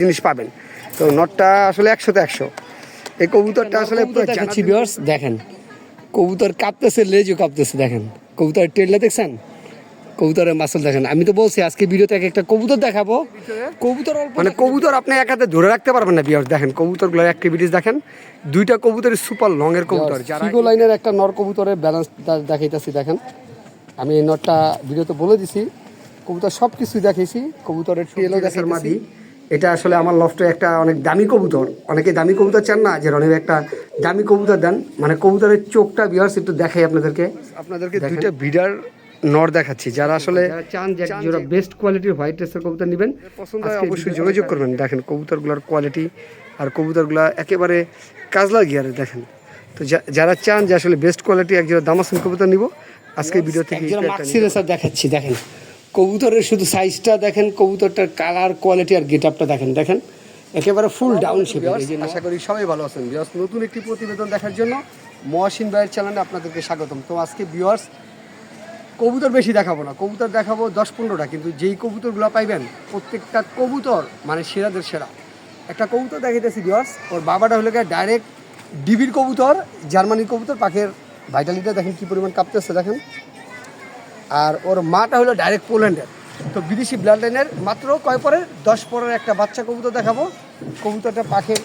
জিনিস পাবেন। তো নটটা আসলে 100তে 100। এই কবুতরটা আসলে দেখাচ্ছি ভিউয়ার্স, দেখেন কবুতর কাঁপতেছে, লেজও কাঁপতেছে, দেখেন কবুতরের টেলটা দেখছেন, কবুতরের মাসল দেখেন। আমি তো বলছি আজকে ভিডিওতে একটা কবুতর দেখাবো, কবুতর অল্প মানে কবুতর আপনি এক হাতে ধরে রাখতে পারবেন না ভিউয়ার্স। দেখেন কবুতরগুলোর অ্যাক্টিভিটিস দেখেন, দুইটা কবুতরের সুপার লং এর কবুতর। যারা ফিগো লাইনের একটা নর কবুতরের ব্যালেন্স দেখাইতেছি, দেখেন আমি এই নটটা ভিডিওতে বলে দিছি, কবুতর সব কিছুই দেখাইছি, কবুতরের টেলও দেখার মাদি। এটা আসলে আমার লফটে একটা অনেক দামি কবুতর। অনেকে দামি কবুতর চান না, যে রনির একটা দামি কবুতর দেন, মানে কবুতরের চোখটা ভিউয়ার্স একটু দেখাই আপনাদেরকে দুইটা বিডার নর দেখাচ্ছি। যারা আসলে চান যে যারা বেস্ট কোয়ালিটির হোয়াইট রেসের কবুতর নেবেন, পছন্দ হয় অবশ্যই যোগাযোগ করবেন। দেখেন কবুতরগুলোর কোয়ালিটি আর কবুতরগুলো একেবারে কাজলা গিয়ারে দেখেন। তো যারা চান যে আসলে বেস্ট কোয়ালিটি এক জোড়া দামাসিন কবুতর নিব, আজকে ভিডিও থেকে মাক্সি রেসার দেখাচ্ছি। দেখেন কবুতরের শুধু সাইজটা দেখেন, কবুতরটার কালার কোয়ালিটি আর গেট আপটা দেখেন, দেখেন একেবারে ফুল ডাউন শেপ। আশা করি সবাই ভালো আছেন ভিউয়ার্স। নতুন একটি প্রতিবেদন দেখার জন্য মহসিন ভাইয়ের চ্যানেলে আপনাদেরকে স্বাগতম। তো আজকে ভিউয়ার্স কবুতর বেশি দেখাবো না, কবুতর দেখাবো 10-15টা, কিন্তু যেই কবুতরগুলো পাইবেন প্রত্যেকটা কবুতর মানে সেরাদের সেরা। একটা কবুতর দেখাইতেছি ভিউয়ার্স, ওর বাবাটা হলো ডাইরেক্ট ডিবির কবুতর, জার্মানির কবুতর, পাখের ভাইটালিটা দেখেন কী পরিমাণ কাঁপতেছে দেখেন। আর ওর মাটা হলো ডাইরেক্ট পোল্যান্ডের, তো বিদেশি ব্লাড লাইনের। মাত্র কয় পরের 10 পরের একটা বাচ্চা কবুতর দেখাবো। কবুতরটা পাখের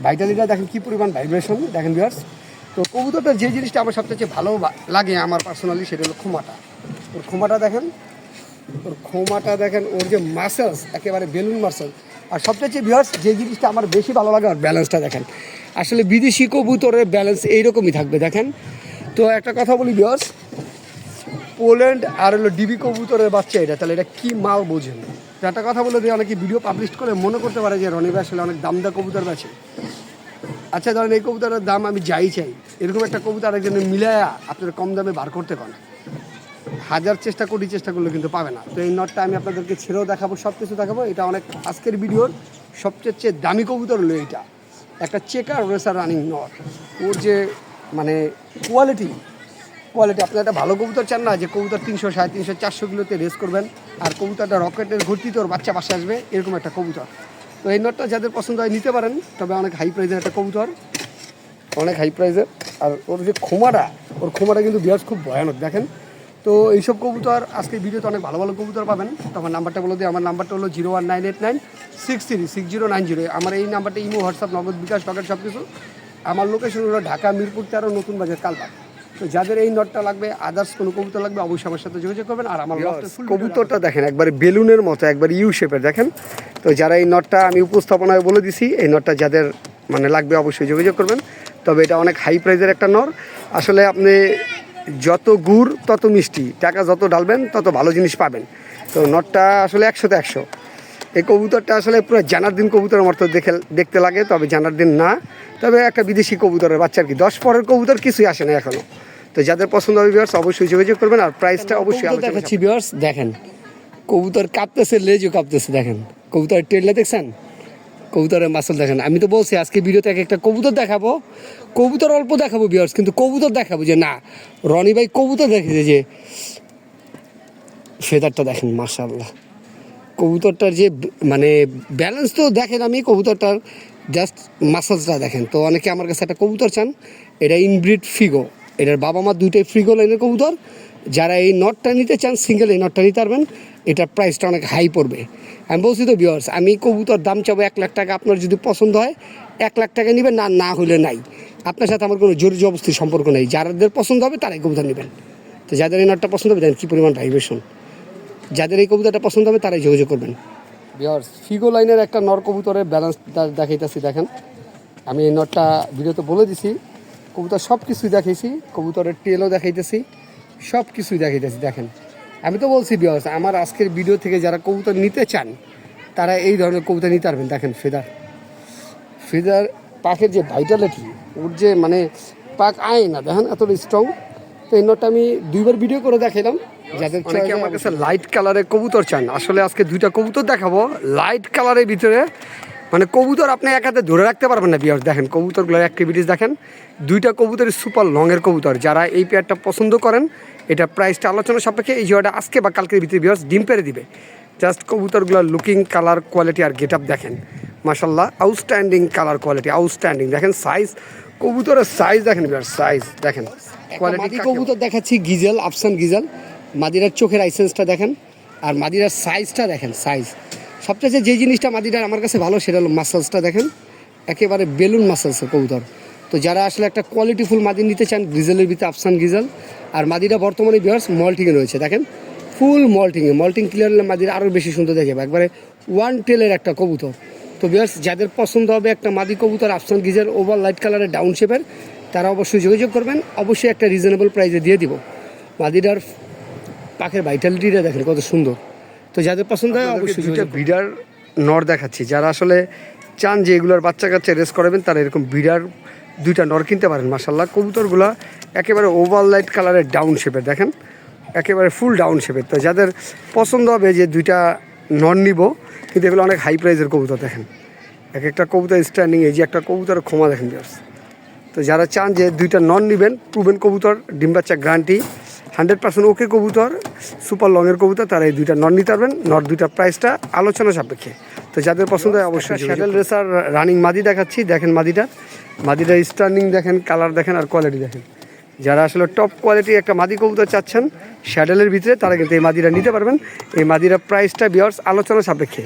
ভাইটালিটা দেখেন কী পরিমাণ ভাইব্রেশন দেখেন ভিউয়ার্স। তো কবুতরটা যে জিনিসটা আমার সবচেয়ে ভালো লাগে আমার পার্সোনালি, সেটা হলো খোমাটা। ওর খোমাটা দেখেন, ওর খোমাটা দেখেন, ওর যে মাসেলস একেবারে বেলুন মাসেল। আর সবচেয়ে ভিউয়ার্স যে জিনিসটা আমার বেশি ভালো লাগে, ওর ব্যালেন্সটা দেখেন। আসলে বিদেশি কবুতরের ব্যালেন্স এইরকমই থাকবে দেখেন। তো একটা কথা বলি ভিউয়ার্স, পোল্যান্ড আর হলো ডিবি কবুতরের বাচ্চা এটা, তাহলে এটা কী মাল বোঝেন। তো একটা কথা বলে দিয়ে অনেকে ভিডিও পাবলিশ করে মনে করতে পারে যে রনি ভাই আসলে অনেক দামদা কবুতর বেছে। আচ্ছা ধরেন এই কবুতরের দাম আমি যাই চাই, এরকম একটা কবুতর আরেকজনের মিলায়া আপনার কম দামে বার করতে পারেন, হাজার চেষ্টা কোটি চেষ্টা করলে কিন্তু পাবে না। তো এই নটটা আমি আপনাদেরকে ছেড়েও দেখাবো, সব কিছু দেখাবো। এটা অনেক আজকের ভিডিওর সবচেয়ে দামি কবুতর হলো এইটা, একটা চেকার রেসার রানিং নট। ওর যে মানে কোয়ালিটি আপনি একটা ভালো কবুতর চান না, যে কবুতর 300, 350, 400 কিলোতে রেস করবেন আর কবুতরটা রকেটের ঘুরতিতে ওর বাচ্চা বাসা আসবে, এরকম একটা কবুতর। তো এই নটটা যাদের পছন্দ হয় নিতে পারেন, তবে অনেক হাই প্রাইসের একটা কবুতর, অনেক হাই প্রাইসের। আর ওর যে খোমাটা, ওর খোমাটা কিন্তু বিয়ার্স খুব ভয়ানক দেখেন। তো এইসব কবুতর আজকে ভিডিওতে অনেক ভালো ভালো কবুতর পাবেন। তো আমার নাম্বারটা বলে দিই, আমার নাম্বারটা হলো 01989636090। আমার এই নাম্বারটা ইমো, হোয়াটসঅ্যাপ, নগদ, বিকাশ, টকেট সব কিছু। আমার লোকেশন হলো ঢাকা মিরপুর 13, নতুন বাজার, কালবাগ। তো যাদের এই নটটা লাগবে, আদার্স কোনো কবুতর লাগবে, অবশ্যই আমার সাথে যোগাযোগ করবেন। আর আমার কবুতরটা দেখেন একবারে বেলুনের মতো, একবার ইউ শেপের দেখেন। তো যারা এই নটটা আমি উপস্থাপনায় বলে দিছি, এই নটটা যাদের মানে লাগবে অবশ্যই যোগাযোগ করবেন। তবে এটা অনেক হাই প্রাইসের একটা নর। আসলে আপনি যত গুড় তত মিষ্টি, টাকা যত ঢালবেন তত ভালো জিনিস পাবেন। তো নটটা আসলে 100তে 100। এই কবুতরটা আসলে পুরো জানার দিন কবুতরের মতো দেখতে লাগে, তবে জানার দিন না, তবে একটা বিদেশি কবুতরের বাচ্চা আর কি। 10 পরের কবুতর কিছুই আসে না এখনও। তো যাদের পছন্দ হবে ভিউয়ার্স অবশ্যই যোগাযোগ করবেন। আর প্রাইসটা অবশ্যই দেখাচ্ছি ভিউয়ার্স, দেখেন কবুতর কাঁপতেছে, লেজও কাঁপতেছে, দেখেন কবুতরের টেলটা দেখছেন, কবুতরের মাসল দেখেন। আমি তো বলছি আজকে ভিডিওতে একটা কবুতর দেখাবো, কবুতর অল্প দেখাবো ভিউয়ার্স, কিন্তু কবুতর দেখাবো যে না রনি ভাই কবুতর দেখেছে। যে ফেদারটা দেখেন মাশাআল্লাহ, কবুতরটার যে মানে ব্যালেন্স তো দেখেন, আমি কবুতরটার জাস্ট মাসলসটা দেখেন। তো অনেকে আমার কাছে একটা কবুতর চান, এটা ইনব্রিড ফিগো, এটার বাবা মা দুইটাই ফ্রিগো লাইনের কবুতর। যারা এই নটটা নিতে চান সিঙ্গেল, এই নটটা নিতে পারবেন। এটার প্রাইসটা অনেক হাই পড়বে। আমি বলছি তো ভিউয়ার্স, আমি কবুতর দাম চাবো 1 লাখ টাকা। আপনার যদি পছন্দ হয় 1 লাখ টাকা নেবেন, না হলে নাই। আপনার সাথে আমার কোনো জোর জবস্তির সম্পর্ক নেই, যাদের পছন্দ হবে তারাই কবুতর নেবেন। তো যাদের এই নটটা পছন্দ হবে, দেখেন কী পরিমাণ ভাইব্রেশন, যাদের এই কবুতরটা পছন্দ হবে তারাই যোগাযোগ করবেন। ভিউয়ার্স ফিগো লাইনের একটা নর কবুতরের ব্যালেন্স দেখাইতেছি দেখেন। আমি এই নটটা ভিডিওতে বলে দিছি, কবুতর সব কিছুই দেখাইছি, কবুতরের টেলও দেখাইতেছি, সব কিছুই দেখাইতেছি দেখেন। আমি তো বলছি ভিউয়ার্স, আমার আজকের ভিডিও থেকে যারা কবুতর নিতে চান তারা এই ধরনের কবুতর নিতে পারবেন। দেখেন ফেদার পাখের যে ভাইটালিটি, ওর যে মানে পাক আয় না দেখেন এতটা স্ট্রং। তো এই নটটা আমি 2বার ভিডিও করে দেখাইলাম। যাদের আমার কাছে লাইট কালারের কবুতর চান, আসলে আজকে 2টা কবুতর দেখাবো লাইট কালারের ভিতরে। মানে কবুতর আপনি এক হাতে ধরে রাখতে পারবেন না ভিউয়ার্স। দেখেন কবুতরগুলোর অ্যাক্টিভিটিস দেখেন, 2টা কবুতরের সুপার লংয়ের কবুতর। যারা এই পেয়ারটা পছন্দ করেন, এটা প্রাইসটা আলোচনা সাপেক্ষে এই জোড়াটা আজকে বা কালকের ভিতরে ভিউয়ার্স ডিম পেড়ে দিবে। জাস্ট কবুতরগুলোর লুকিং, কালার, কোয়ালিটি আর গেট আপ দেখেন, মাশাল্লাহ আউটস্ট্যান্ডিং কালার কোয়ালিটি, আউটস্ট্যান্ডিং। দেখেন সাইজ, কবুতরের সাইজ দেখেন, সাইজ দেখেন, কোয়ালিটি। কবুতর দেখাচ্ছি গিজেল, আফসান গিজেল। মাদিরার চোখের আইসেন্সটা দেখেন, আর মাদিরার সাইজটা দেখেন, সাইজ। সবচেয়ে যে জিনিসটা মাদিরার আমার কাছে ভালো সেটা হলো মাসেলসটা দেখেন, একেবারে বেলুন মাসেলসের কবুতর। তো যারা আসলে একটা কোয়ালিটিফুল মাদি নিতে চান, গিজেলের ভিতরে আফসান গিজেল। আর মাদিরা বর্তমানে বিয়ার্স মল্টিংয়ে রয়েছে, দেখেন ফুল মল্টিংয়ে, মল্টিং ক্লিয়ার হলে মাদিরা আরও বেশি সুন্দর দেখে, একবারে ওয়ান টেলের একটা কবুতর। তো বিয়ার্স যাদের পছন্দ হবে একটা মাদি কবুতর আফসান গিজেল ওভার লাইট কালারের ডাউন শেপের, তারা অবশ্যই যোগাযোগ করবেন, অবশ্যই একটা রিজনেবল প্রাইসে দিয়ে দিব। মাদিরার পাখের ভাইটালিটিটা দেখেন কত সুন্দর। তো যাদের পছন্দ হয় অবশ্যই দুইটা বিডার নর দেখাচ্ছি, যারা আসলে চান যে এগুলোর বাচ্চা কাচ্চা রেস করাবেন, তারা এরকম বিডার দুইটা নর কিনতে পারেন। মাশাল্লাহ কবুতরগুলো একেবারে ওভার লাইট কালারের ডাউন শেপের, দেখেন একেবারে ফুল ডাউন শেপের। তো যাদের পছন্দ হবে যে দুইটা নর নিব, কিন্তু এগুলো অনেক হাই প্রাইসের কবুতর, দেখেন এক একটা কবুতর স্ট্যান্ডিং, এই যে একটা কবুতরের ক্ষমা দেখেন বিয়ার্স। তো যারা চান যে দুইটা নন নেবেন, প্রুভেন কবুতর, ডিম বাচ্চা গ্যারান্টি, 100% ওকে কবুতর, সুপার লংয়ের কবুতর, তারা এই দুইটা নন নিতে পারবেন। নর দুইটা প্রাইসটা আলোচনা সাপেক্ষে। তো যাদের পছন্দ হয় অবশ্যই। স্যাডেল রেসার রানিং মাদি দেখাচ্ছি, দেখেন মাদিটার স্ট্যান্ডিং দেখেন, কালার দেখেন আর কোয়ালিটি দেখেন। যারা আসলে টপ কোয়ালিটির একটা মাদি কবুতর চাচ্ছেন স্যাডেলের ভিতরে, তারা কিন্তু এই মাদিরা নিতে পারবেন। এই মাদিরা প্রাইসটা বিয়ার্স আলোচনা সাপেক্ষে।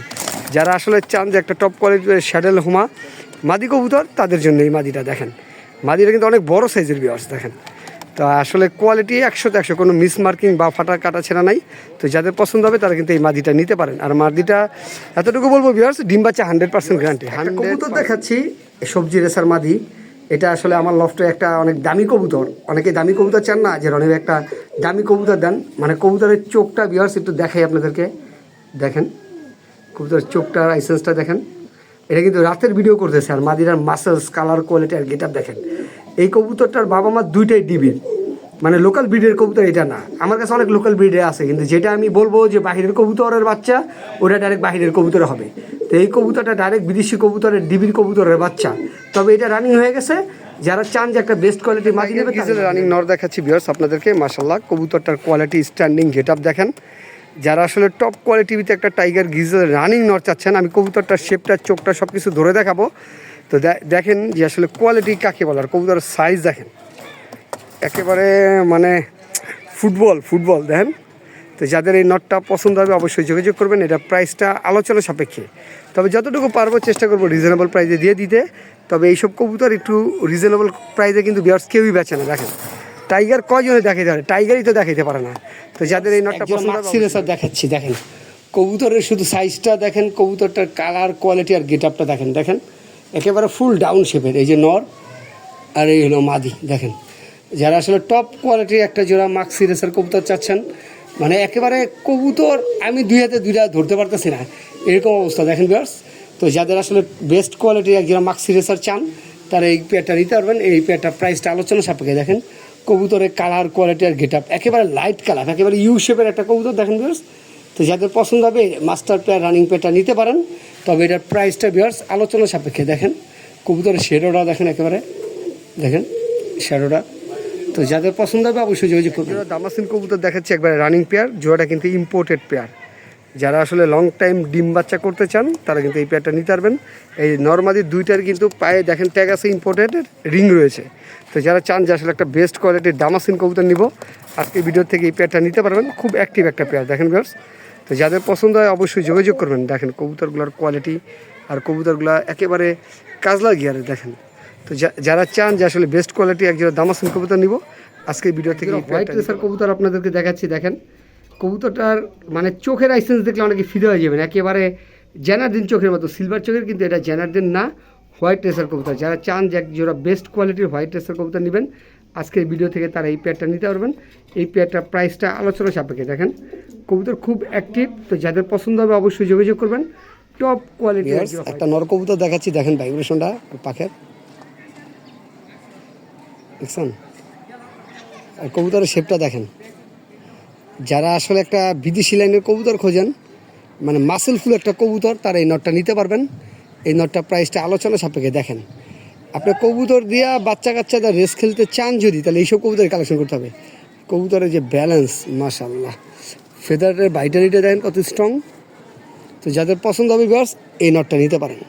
যারা আসলে চান যে একটা টপ কোয়ালিটির স্যাডেল হুমা মাদি কবুতর, তাদের জন্য এই মাদিটা দেখেন। মাদিটা কিন্তু অনেক বড় সাইজের বিয়ার্স দেখেন। তো আসলে কোয়ালিটি 100তে 100, কোনো মিস মার্কিং বা ফাটা কাটা ছেঁড়া নাই। তো যাদের পছন্দ হবে তারা কিন্তু এই মাদিটা নিতে পারেন। আর মাদিটা এতটুকু বলবো বিয়ার্স, ডিম বাচ্চা 100% গ্যারান্টি। কবুতর দেখাচ্ছি সবজি রেসার মাদি, এটা আসলে আমার লফটে একটা অনেক দামি কবুতর। অনেকে দামি কবুতর চান না, যে রনির একটা দামি কবুতর দেন, মানে কবুতরের চোখটা বিয়ার্স একটু দেখাই আপনাদেরকে, দেখেন কবুতরের চোখটা, লাইসেন্সটা দেখেন। এটা কিন্তু রাতের ভিডিও করতেছে। আর মাদিরার মাসেলস, কালার, কোয়ালিটি আর গেট আপ দেখেন। এই কবুতরটার বাবা মা দুইটাই ডিবির, মানে লোকাল ব্রিডের কবুতর এটা না। আমার কাছে অনেক লোকাল ব্রিডে আছে, কিন্তু যেটা আমি বলবো যে বাহিরের কবুতরের বাচ্চা, ওটা ডাইরেক্ট বাহিরের কবুতরে হবে। তো এই কবুতরটা ডাইরেক্ট বিদেশি কবুতরের ডিবির কবুতরের বাচ্চা, তবে এটা রানিং হয়ে গেছে। যারা চান যে একটা বেস্ট কোয়ালিটি মাদি নেবে, রানিং নর দেখাচ্ছি ভিউয়ার্স আপনাদেরকে। মাশাআল্লাহ কবুতরটার কোয়ালিটি, স্ট্যান্ডিং, গেট আপ দেখেন। যারা আসলে টপ কোয়ালিটিতে একটা টাইগার গিজেল রানিং নর চাচ্ছেন, আমি কবুতরটার শেপটা, চোখটা সব কিছু ধরে দেখাবো। তো দেখেন যে আসলে কোয়ালিটি কাকে বলার। কবুতরের সাইজ দেখেন, একেবারে মানে ফুটবল দেখেন। তো যাদের এই নটটা পছন্দ হবে অবশ্যই যোগাযোগ করবেন। এটা প্রাইসটা আলোচনা সাপেক্ষে, তবে যতটুকু পারবো চেষ্টা করবো রিজনেবল প্রাইসে দিয়ে দিতে। তবে এইসব কবুতর একটু রিজনেবল প্রাইসে কিন্তু বিয়ার্স কেউই বেচে না। দেখেন টাইগার কয়জনে দেখাইতে পারে, টাইগারই তো দেখাইতে পারে না। তো যাদের এই নটটা পছন্দ হবে দেখাচ্ছি, দেখেন কবুতরের শুধু সাইজটা দেখেন, কবুতরটার কালার, কোয়ালিটি আর গেট আপটা দেখেন। দেখেন একেবারে ফুল ডাউন শেপের, এই যে নর আর এই হলো মাদি দেখেন। যারা আসলে টপ কোয়ালিটির একটা জোড়া মাক্সি রেসার কবুতর চাচ্ছেন, মানে একেবারে কবুতর আমি দুই হাতে দুইটা ধরতে পারতেছি না, এরকম অবস্থা দেখেন ভিউয়ার্স। তো যাদের আসলে বেস্ট কোয়ালিটির এক জোড়া মাক্সি রেসার চান, তারা এই পেয়ারটা নিতে পারবেন। এই পেয়ারটার প্রাইসটা আলোচনা সাপেক্ষে। দেখেন কবুতরের কালার, কোয়ালিটি আর গেট আপ, একেবারে লাইট কালার, একেবারে ইউ শেপের একটা কবুতর দেখেন ভিউয়ার্স। তো যাদের পছন্দ হবে মাস্টার পেয়ার, রানিং পেয়ারটা নিতে পারেন। তবে এটার প্রাইসটা ভিউয়ার্স আলোচনা সাপেক্ষে। দেখেন কবুতরের শেডোটা দেখেন, একেবারে দেখেন শ্যাডোটা। তো যাদের পছন্দ হবে অবশ্যই যোগাযোগ করবেন। দামাসিন কবুতর দেখাচ্ছি একবারে রানিং পেয়ার, জোড়াটা কিন্তু ইম্পোর্টেড পেয়ার। যারা আসলে লং টাইম ডিম বাচ্চা করতে চান, তারা কিন্তু এই পেয়ারটা নিতে পারবেন। এই নর্মালি দুইটার কিন্তু পায়ে দেখেন ট্যাগ আছে, ইম্পোর্টেড রিং রয়েছে। তো যারা চান যে আসলে একটা বেস্ট কোয়ালিটির দামাসিন কবুতর নিব, আজকে ভিডিও থেকে এই পেয়ারটা নিতে পারবেন। খুব অ্যাক্টিভ একটা পেয়ার দেখেন ভিউয়ার্স। তো যাদের পছন্দ হয় অবশ্যই যোগাযোগ করবেন। দেখেন কবুতরগুলোর কোয়ালিটি আর কবুতরগুলো একেবারে কাজলা গিয়ারে দেখেন। তো যারা চান যে আসলে বেস্ট কোয়ালিটি একজোড়া দামাসিন কবুতর নিব, আজকে ভিডিও থেকে হোয়াইট রেসার কবুতর আপনাদেরকে দেখাচ্ছি। দেখেন কবুতরটার মানে চোখের আইসেন্স দেখলে অনেকে ফিদে হয়ে যাবেন, একেবারে জ্যানারদিন চোখের মতো, সিলভার চোখের, কিন্তু এটা জ্যানারদিন না, হোয়াইট রেসার কবুতর। যারা চান যে একজোড়া বেস্ট কোয়ালিটির হোয়াইট রেসার কবুতর নেবেন, আজকের ভিডিও থেকে তারা এই পেয়ারটা নিতে পারবেন। এই পেয়ারটার প্রাইসটা আলোচনা সাপেক্ষে। দেখেন কবুতর খুব অ্যাক্টিভ। তো যাদের পছন্দ হবে অবশ্যই যোগাযোগ করবেন। টপ কোয়ালিটি একটা নর কবুতর দেখাচ্ছি, দেখেন ভাইব্রেশনটা পাখের দেখছেন, আর কবুতরের শেপটা দেখেন। যারা আসলে একটা বিদেশি লাইনের কবুতর খোঁজেন, মানে মাসেল ফুল একটা কবুতর, তারা এই নটটা নিতে পারবেন। এই নটটা প্রাইসটা আলোচনা সাপেক্ষে। দেখেন আপনি কবুতর দিয়া বাচ্চা কাচ্চাদের রেস খেলতে চান যদি, তাহলে এইসব কবুতর কালেকশন করতে হবে। কবুতরের যে ব্যালেন্স, মাশাআল্লাহ, ফেদারের ভাইটালিটা দেখেন কত স্ট্রং, তো যাদের পছন্দ হবে ভিউয়ার্স এই নটটা নিতে পারেন।